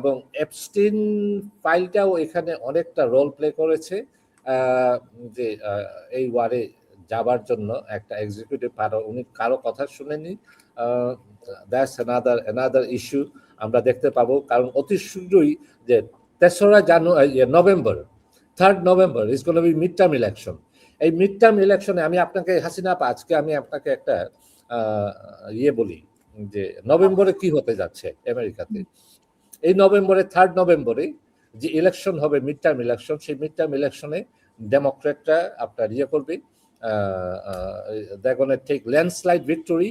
এবং এপস্টিন ফাইলটাও এখানে অনেকটা রোল প্লে করেছে, যে এই ওয়ারে যাবার জন্য একটা এক্সিকিউটিভ পাওয়ার, উনি কারো কথা শুনেনি। দ্যাটস অ্যানাদার ইস্যু আমরা দেখতে পাবো, কারণ অতি শীঘ্রই যে 3 November 3 November is gonna be mid term election. এই মিড টার্ম ইলেকশনে আমি আপনাকে, হাসিনা আপা, আজকে আমি আপনাকে একটা বলি যে নভেম্বরে কি হতে যাচ্ছে আমেরিকাতে। এই নভেম্বরে 3 নভেম্বরে যে ইলেকশন হবে, মিড টার্ম ইলেকশন, সেই মিড টার্ম ইলেকশনে ডেমোক্রেটরা আপনার করবে, দেখুন টেক ল্যান্ডস্লাইড ভিক্টোরি,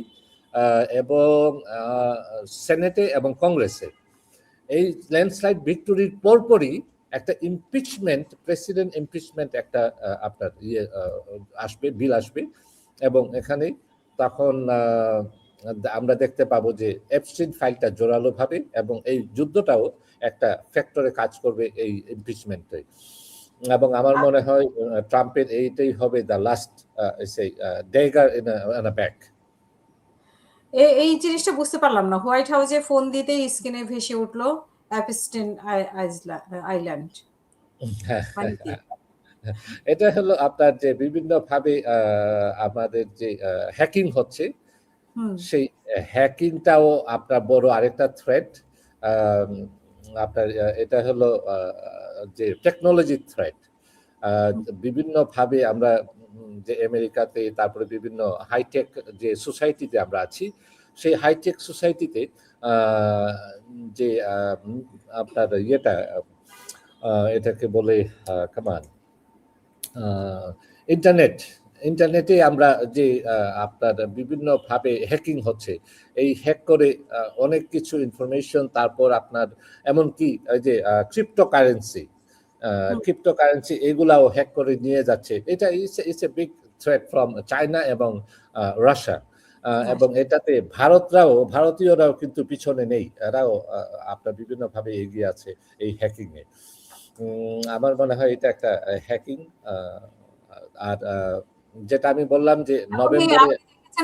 এবং সেনেটে এবং কংগ্রেসে। এই ল্যান্ডস্লাইড ভিক্টোরির পরপরই একটা ইমপিচমেন্ট, প্রেসিডেন্ট ইমপিচমেন্ট একটা আপনার আসবে, বিল আসবে, এবং এখানে তখন আমরা দেখতে পাবো যে এপস্টিন ফাইলটা জোরালো ভাবে, এবং এই যুদ্ধটাও একটা ফ্যাক্টরে কাজ করবে এই ইমপিচমেন্টে। এবং আমার মনে হয় ট্রাম্পের এইটাই হবে the last dagger in a back. এই জিনিসটা বুঝতে পারলাম না, হোয়াইট হাউসে ফোন দিতেই স্ক্রিনে ভেসে উঠলো এপস্টিন আইল্যান্ড। এটা হলো আপনার যে বিভিন্ন ভাবে আমাদের যে হ্যাকিং হচ্ছে, সেই হ্যাকিংটাও আপনার বড় আরেকটা থ্রেট। আপনার এটা হলো যে টেকনোলজি থ্রেট। বিভিন্ন ভাবে আমরা যে আমেরিকাতে, তারপরে বিভিন্ন হাইটেক যে সোসাইটিতে আমরা আছি, সেই হাইটেক সোসাইটিতে যে আপনার এটাকে বলে কামান ইন্টারনেটে আমরা যে আপনার বিভিন্ন ভাবে হ্যাকিং হচ্ছে, এই হ্যাক করে অনেক কিছু ইনফরমেশন, তারপর আপনার এমনকি যে ক্রিপ্টোকারেন্সি এগুলাও হ্যাক করে নিয়ে যাচ্ছে। এটা it's a big threat from China এবং রাশিয়া। এবং এটাতে ভারতীয়রাও কিন্তু পিছনে নেই, এরাও আপনার বিভিন্ন ভাবে এগিয়ে আছে এই হ্যাকিং এ। আমার মনে হয় এটা একটা হ্যাকিং। আর যেটা আমি বললাম যে নভেম্বরে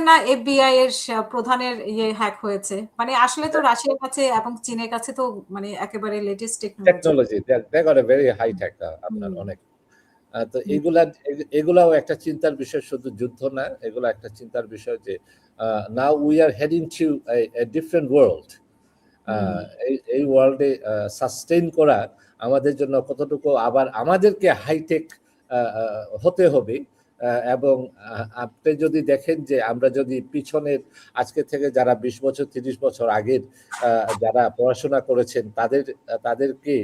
না এফবিআই এর প্রধানের হ্যাক হয়েছে, মানে আসলে তো রাশিয়ার কাছে এবং চীনের কাছে তো মানে একেবারে latest technology, they got a very high tech আপনার অনেক। তো এগুলাও একটা চিন্তার বিষয়, শুধু যুদ্ধ না, এগুলো একটা চিন্তার বিষয় যে now we are heading to a different world. এই ওয়ার্ল্ডে সাস্টেইন করা আমাদের জন্য কতটুকু আবার আমাদেরকে হাইটেক হতে হবে। এবং আপনি যদি দেখেন যে আমরা যদি পিছনের আজকে থেকে যারা 20 বছর 30 বছর আগের যারা পড়াশোনা করেছেন তাদেরকে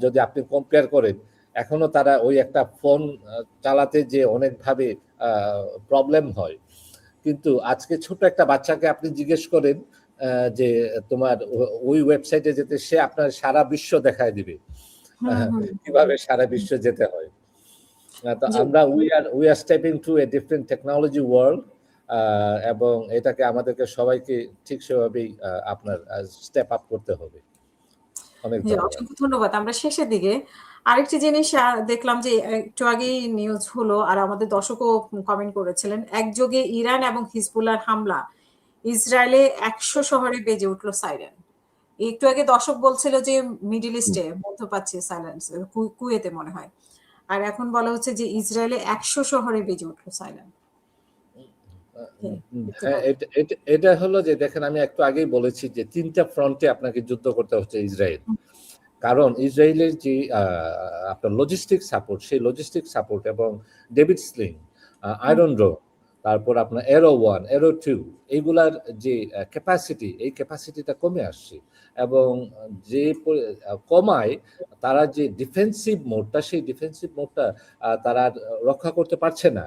যদি আপনি কম্পেয়ার করেন, এখনো তারা ওই একটা ফোন চালাতে যে অনেকভাবে প্রবলেম হয়। কিন্তু আজকে ছোট একটা বাচ্চাকে আপনি জিজ্ঞেস করেন যে তোমার ওই ওয়েবসাইটে যেতে, সে আপনার সারা বিশ্ব দেখায় দিবে কিভাবে সারা বিশ্ব যেতে হয়। তো আমরা we are stepping to a different technology world, এবং এটাকে আমাদেরকে সবাইকে ঠিক সেভাবেই আপনার স্টেপ আপ করতে হবে। অনেক অসংখ্য ধন্যবাদ। আমরা শেষের দিকে আরেকটি জিনিস দেখলাম যে একটু আগেই নিউজ হলো, আর আমাদের দর্শকও কমেন্ট করেছিলেন, একযোগে ইরান এবং হিজবুল্লাহর হামলা, ইসরায়েলে 100 শহরে বেজে উঠলো সাইরেন। একটু আগে দর্শক বলছিল যে মিডল ইস্টে, মধ্যপ্রাচ্যে সাইলেন্স, কুয়েতে মনে হয়, আর এখন বলা হচ্ছে যে ইসরায়েলে 100 শহরে বেজে উঠলো সাইরেন। এটা হলো যে দেখেন, আমি একটু আগেই বলেছি যে 3টা ফ্রন্টে আপনাকে যুদ্ধ করতে হচ্ছে ইসরায়েল। কারণ ইসরায়েলের যে আপনার লজিস্টিক সাপোর্ট, সেই লজিস্টিক সাপোর্ট এবং ডেভিড স্লিং, আয়রন ড্রোন, তারপর আপনার এরো 1, এরো 2, এইগুলার যে ক্যাপাসিটি, এই ক্যাপাসিটিটা কমে আসছে। এবং যে কমায়, তারা যে ডিফেন্সিভ মোডটা, সেই ডিফেন্সিভ মোডটা তারা রক্ষা করতে পারছে না।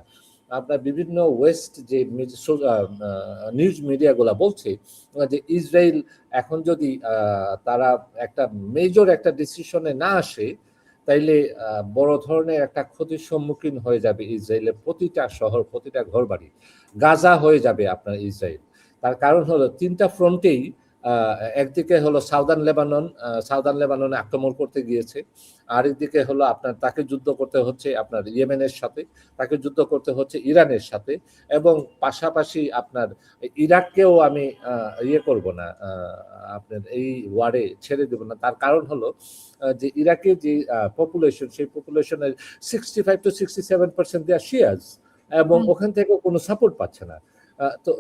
আপনার বিভিন্ন ওয়েস্ট যে নিউজ মিডিয়াগুলো বলছে যে ইসরায়েল এখন যদি তারা একটা মেজর একটা ডিসিশনে না আসে, তাইলে বড় ধরনের একটা ক্ষতির সম্মুখীন হয়ে যাবে ইসরায়েলের প্রতিটা শহর, প্রতিটা ঘরবাড়ি গাজা হয়ে যাবে আপনার ইসরায়েল। তার কারণ হলো 3টা ফ্রন্টেই একদিকে হলো সাউদার্ন লেবাননে আক্রমণ করতে গিয়েছে, আরেকদিকে হলো আপনার তাকে যুদ্ধ করতে হচ্ছে আপনার ইয়েমেনের সাথে, তাকে যুদ্ধ করতে হচ্ছে ইরানের সাথে, এবং পাশাপাশি আপনার ইরাককেও আমি ইয়ে করব না, আপনার এই ওয়ারে ছেড়ে দেব না। তার কারণ হলো যে ইরাকের যে পপুলেশন, সেই পপুলেশনের 65 to 67% দেয়ার শিয়াজ, এবং ওখান থেকে কোনো সাপোর্ট পাচ্ছে না। তো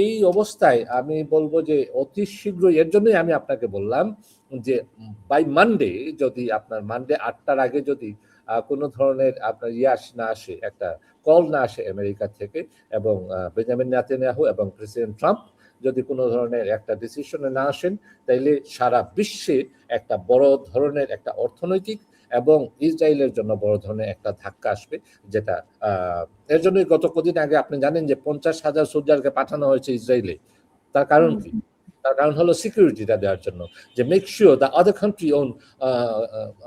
এই অবস্থায় আমি বলবো যে অতি শীঘ্রই, এর জন্যই আমি আপনাকে বললাম যে বাই মানডে, যদি আপনার মানডে 8টার আগে যদি কোনো ধরনের আপনার না আসে, একটা কল না আসে আমেরিকা থেকে, এবং বেঞ্জামিন নেতানিয়াহু এবং প্রেসিডেন্ট ট্রাম্প যদি কোনো ধরনের একটা ডিসিশনে না আসেন, তাইলে সারা বিশ্বে একটা বড় ধরনের একটা অর্থনৈতিক এবং ইসরায়েলের জন্য বড় ধরনের একটা ধাক্কা আসবে, যেটা এর জন্যই গত কদিন আগে আপনি জানেন যে 50,000 সোলজারকে পাঠানো হয়েছে ইসরায়েলে। তার কারণ কি? তার কারণ হলো সিকিউরিটিটা দেওয়ার জন্য, যে make sure the other country own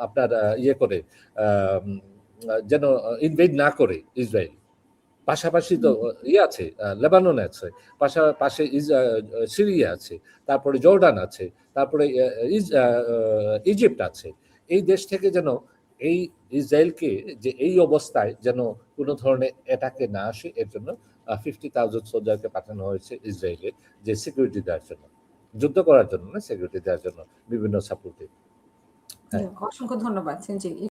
আপনার ইয়ে করে যেন ইনভেড না করে ইসরায়েল। পাশাপাশি তো ইয়ে আছে, লেবানন আছে, পাশে সিরিয়া আছে, তারপরে জর্ডান আছে, তারপরে ইজিপ্ট আছে। এই দেশ থেকে যেন এই ইসরায়েলকে যে এই অবস্থায় যেন কোনো ধরনের অ্যাটাকে না আসে, এর জন্য 50,000 সোলজারকে পাঠানো হয়েছে ইসরায়েলে, যে সিকিউরিটি দেওয়ার জন্য, যুদ্ধ করার জন্য না, সিকিউরিটি দেওয়ার জন্য, বিভিন্ন সাপোর্টে। অসংখ্য ধন্যবাদ। জি।